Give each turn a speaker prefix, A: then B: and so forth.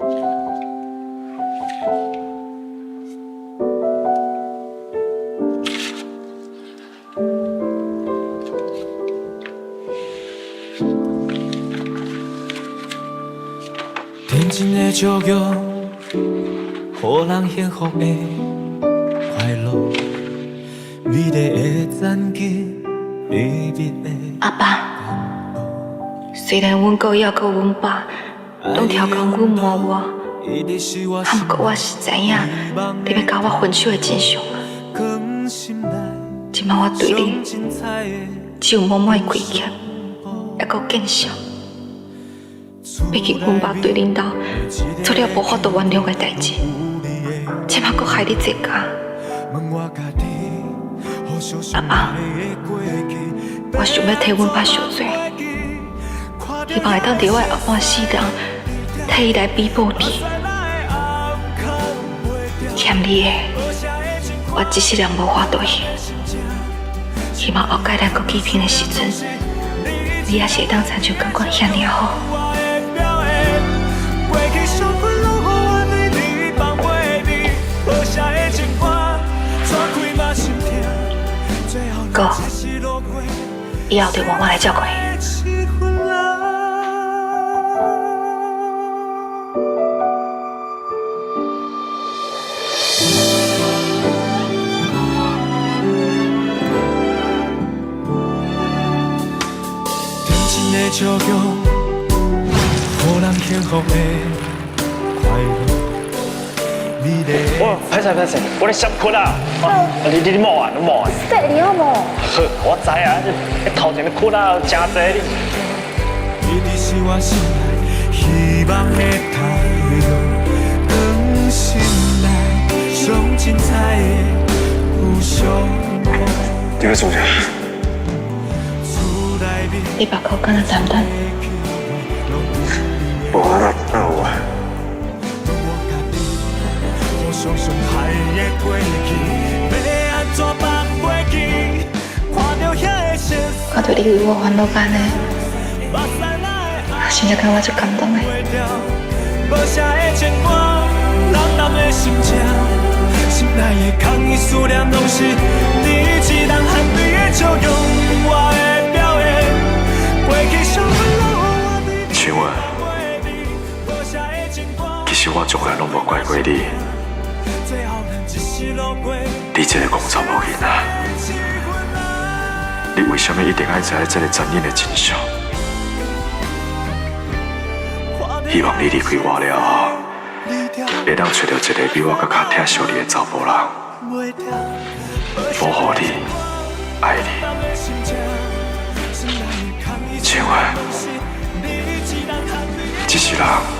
A: 天真的笑容，予人幸福的快乐，美丽的zan景，秘密的。
B: 阿爸，虽然阮哥要跟阮爸拢调侃阮骂我，不过我是知影你要甲我分手的真相啊。今摆我对你只有满满的亏欠，还阁见笑。毕竟阮爸对恁兜做了无法度原谅的代志，今摆阁害你这家。阿爸，我想要替阮爸赎罪，希望会当伫我的后半世人替伊来弥补你。欠你的，我一世人无法度还。希望后届咱阁见面的时阵，你也是会当亲像感觉遐尔好。哥，以后就换我来照顾你。
A: 天真的笑容，予人幸福的快乐。
C: 哦，歹势，我咧闪困啊！你摸啊，你摸啊！
D: 说你好无？
C: 呵，我知啊，你头前咧困啊，真济你。
A: 你是我心内希望的太阳，光心内上精彩的有上梦。
C: 你要做啥？
B: 你把口干得淡淡。
C: 无啊，那有啊。
A: 上上海的过去，要安怎放袂记？看到遐个现实，
B: 看到你为我烦恼干的，真正感觉足感动的。
A: 无声的牵挂，淡淡的心情，心内的空虚思念，拢是你一人含泪的笑容。我的表演，过去伤痕落我对
C: 像啊，其实我从来拢无怪过你。你这个工作无瘾啊！你为什么一定要知这个残忍的真相？希望你离开我了后，会当找到一个比我更加疼惜你的查甫人，保护你，爱你。像啊，一世人。